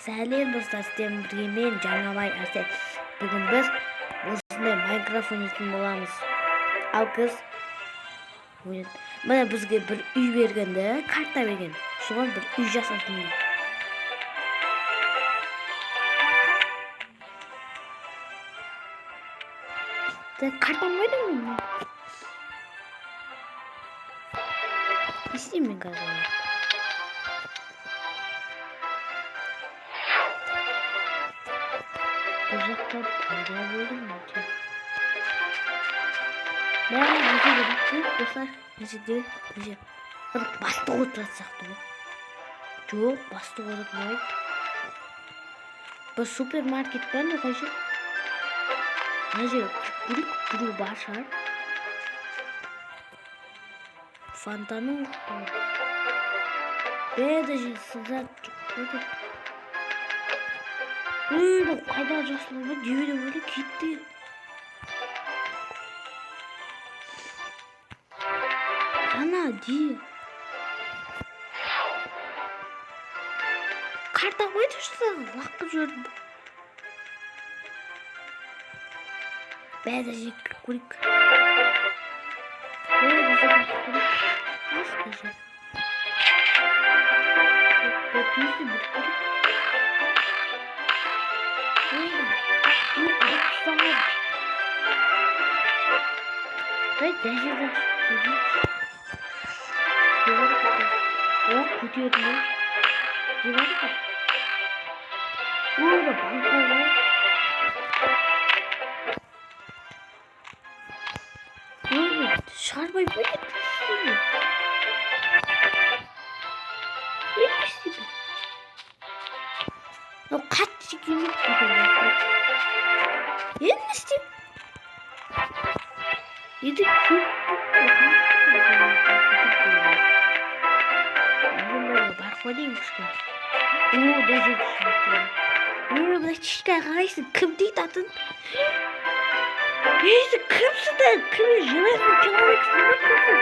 Сәлем достар, сіздермен бірге мен жаңабай Арсен. Бүгін біз осындай Майнкрафт ойнайтын боламыз. Ал қыз міне бізге бір үй бергенді, карта берген. Соған бір үй жасайтын. Картам ойдың мı? Ne isteyeyim ben kazanı? Uzakta payda buldum mu? Ben nece gidelim dostlar? Nece değil? Nece? Bastı oturtsaktı bu. Çok bastı oturtmayı. Bu süpermarket ben de kaçır. Nece? Kuru başar. Фонтану даже сюда қайда жасылы деуді өлі кетті. Ана де карта қойды шықса лаққып жүрді. Бәді жек көрік. Скажи. Вот если бы дай даже о, кутиётмун. Деварка. Ой, да банкова. Ой, шарбай будет. No kaç günlük yeni işte. Yedik çok. Bunlar bakmadıymış ki. Oo deci çıktı. Bu da çıktı kardeşim. Kim değil tatın? Neyse kimse de kim jeler mi çalmak istiyor kimse.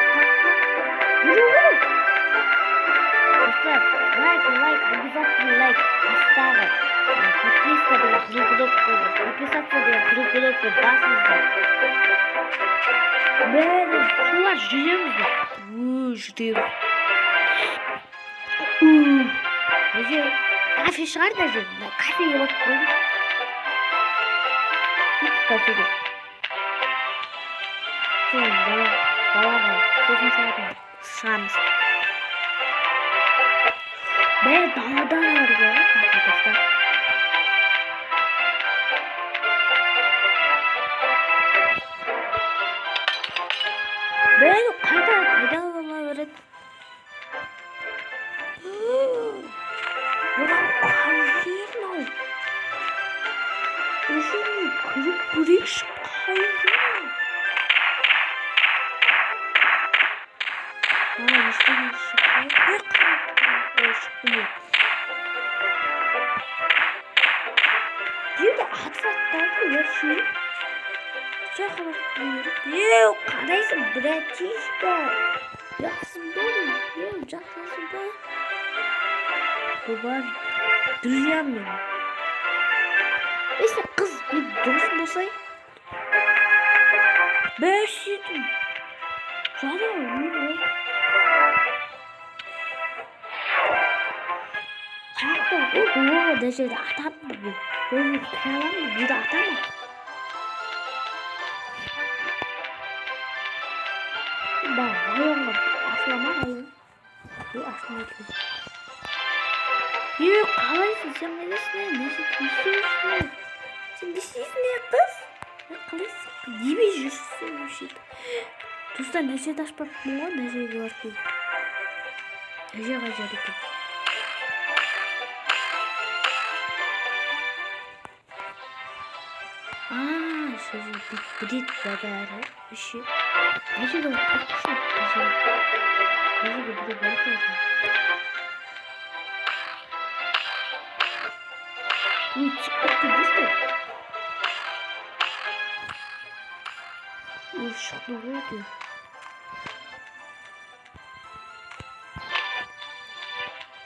Yürü. Dostlar like обязательно like поставить. Подписка да кнопку. Подписаться да кнопку басыңыздар. Бәрі шулар жүреміз бе? Жүреміз. Неже кафе шығар да жүр. Кафеге бақып қойды. Кафеге. Сен балаға сосын шығамыз. Бәрі далада арғы кафедастар. Бәрі қайда пайдалана береді. Бұдан қай жерін ау? Өзіне күріп көрекші қай жерін? Естеген шықпай. Жерде адваттарды өрші. Жақылық бүйіріп. Қарайсың, братишка. Жақсың бәрі. Жақсың бәрі. Бұл бар. Друзьям мен. Если қыз мен досым болсай. Бәрі сүйетім. Жада өлі. О, даже атам бұл. Өзі кіралам, бұда атам. Да, айонға асылама айон. Асылама екен. Қалайсың, сен қайдасың, нәсе көстерсің. Сен несесің, қыз? Қалайсың, демей жүрсің, өшет. Достар, нәсе ташпаппын ғой, нәсеге барып. Нәсе қажар екен. Sözü bit bedere işi. Nece de bakmışım. Nece de bir bakmışım. Bu çıktı işte. Bu çıktı oldu.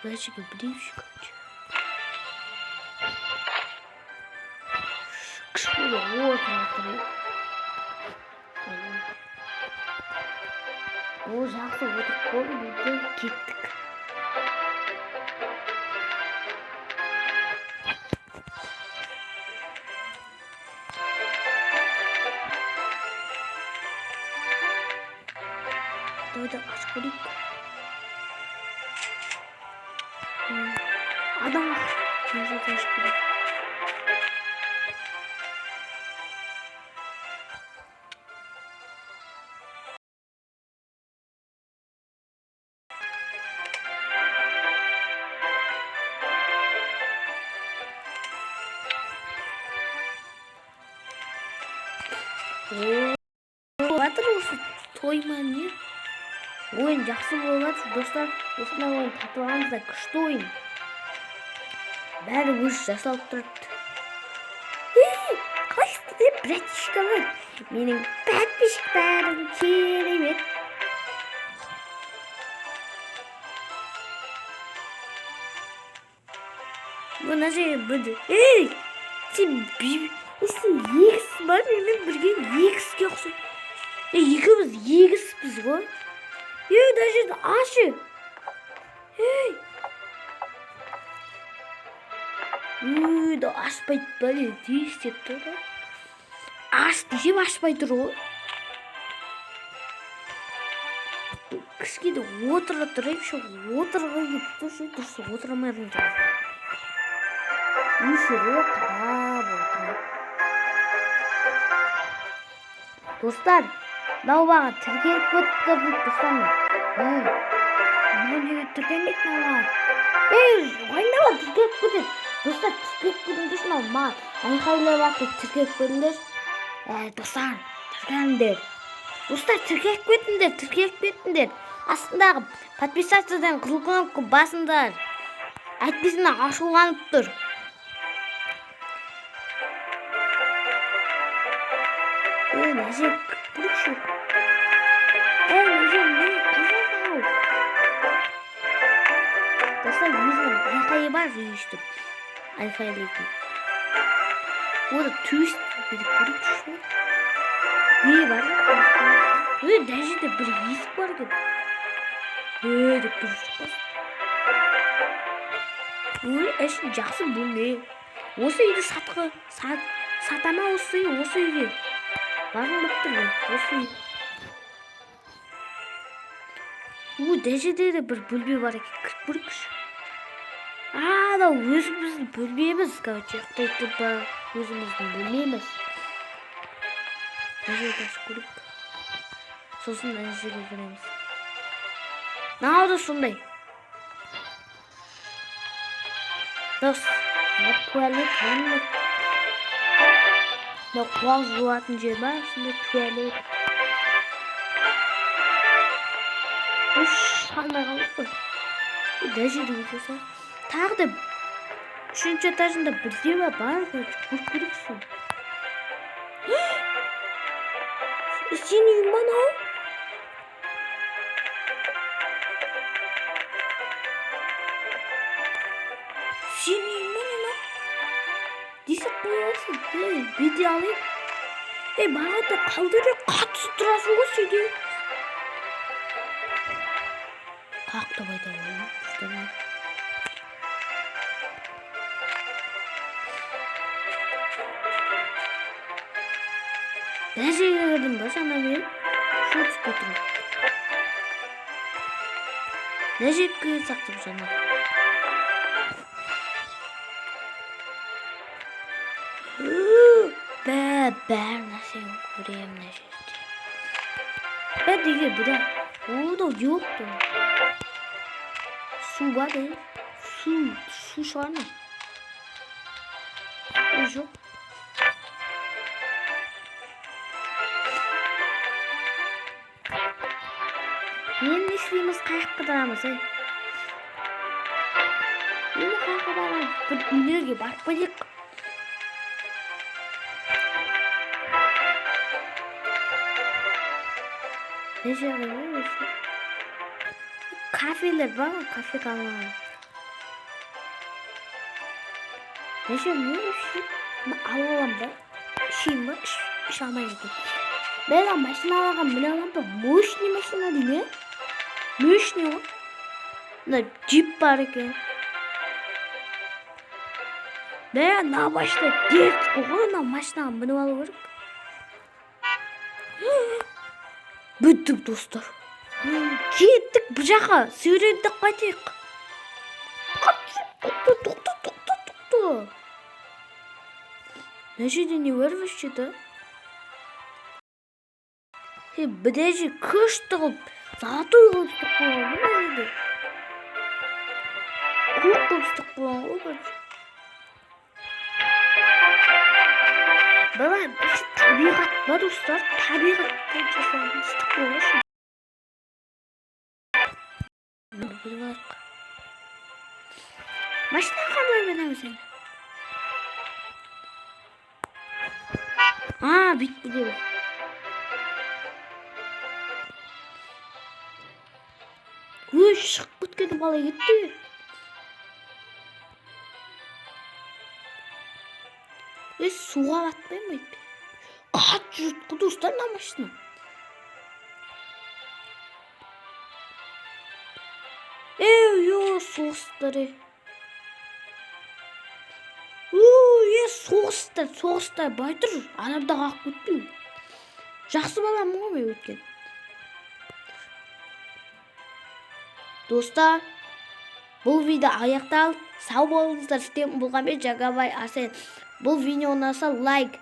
Belki bir şey kaçıyor. Böyle отырып. О, жақсы отырып болды, бізде кеттік. Давай ашып көрейік. Адам ашып көрейік. Батыр осы той ма не? Ойын жақсы болып жатыр, достар. Осындай ойын татып алғанымызда күшті ойын. Бәрі өз жасалып тұрады. Қалайсыздар деп, братишкалар. Менің подписчиктарым керемет. Мына жерге бірді. Сен егіз бар, менімен бірге егізге ұқсайды. Екеуміз егізбіз ғой. Мына жерді ашы. Да ашпайды бәле, дейістеп тұр ғой. Аш десем ашпай тұр ғой. Кішкеде отыра тұрайып, ше отырға кеп тұршы, дұрысы отырамайдың тұр. Үшіре қарап отырайып. Достар, науаға тіркеліп өттір дейді достарым. Бұл неге тіркелмек науаға? Ойнауға тіркеліп өттір. Достар, тіркеліп өттіңдер ма? Маған айқайлап атты тіркеліп өттіңдер. Достар, тіркеліңдер. Достар, тіркеліп өттіңдер. Астындағы подписациядан қызыл кнопка басыңдар. Әйтпесін ашуланып тұр. Нәже көрікші. Нәже не қызық ау. Достар, өзінің айқайы бар жүйістіп. Айқайлайтын. Ода түйіст бері көрікші. Не бар? Нәжеде бір есік бар кен. Деп тұрышты. Әшін жақсы бұл не? Осы үйді сатама осы үйге. Барын бұқтыр осы үй. Дәжеде де бір бөлбе бар екен, кіріп көрікші. Да өзіміздің бөлмеміз, короче, қойты ба өзіміздің бөлмеміз. Дәжеде ашы көрік. Сосын дәжеге кіреміз. Науды сондай. Дос, туалет, ванна. Қуал жуатын жер бар, сонда туалет. Шалмай қалып қой. Дәжеде өтесі. Тағы да 3-ші этажында бірде бар, көріп көріксің. Сен үйің ба нау? Сен үйің ба нау? Десек қойылсын, беде алайын. Бағада қалды да қатысы тұрасың ғой сүйде. Қақтап айда ойын, тұстамай. Дәжеге кірдім ба, жаңа мен? Шу түсіп отырым. Дәжеге сақтым жаңа. Бәр нәрсені көрем мына жерде. Деге бұда. Ода жоқты. Су бар да. Су шығар ма? Жоқ. Мен не істейміз, қайық қыдырамыз, Мені қайық қыдырамыз. Бір үйлерге барып бәдек. Ne жерге өсі? Кафелер бар ма? Кафе қалмаған. Не жерге өсі? Алалам ба? işeyim mi? İş almaya gidiyorum. Ben машина алған міне аламын ба? Мощный машина деймін, е? Мощный ғой. Мына джип бар екен. Ben мына машина дерт ғой, мына машинаға мініп алу керек. Бүттік достар. Кеттік бұл жаққа, серуендеп қайтайық. Тоқта. Мына жерде не бар вообще-то? Бірден күшті қылып, золотой қылып ұстап қойған ғой мына жерде. Көк қылып ұстап қойған ғой бірінші. Бала, бір табиғат ба достар? Табиғат жасаған ұстап қойған үшін. Біліп алайық. Машина қандай бенеміз енді? Бүйтіп білеміз. Шығып кеткені қалай кетті? Суға батпайын ба етпе? Қат жүрді ғой достар мына машина. Соғыстар. Соғыстар бай тұр. Адамда қақ көтпеймін. Жақсы баламын ғой мен өткен. Достар, бұл видео аяқталды. Сау болыңыздар. Сізден болған мен Жағабай Арсен. Бұл видео ұнаса лайк.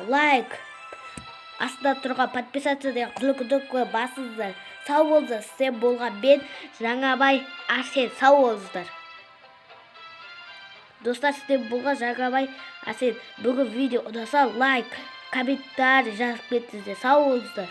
Лайк. Астында тұрған подписаться деген күлкі басыңыздар. Сау болыңыздар. Сізден болған мен Жағабай Арсен. Сау болыңыздар. Достар, сізден болған Жағабай Арсен. Бүгін видео ұнаса лайк, комментарий жазып кетіңіздер. Сау болыңыздар.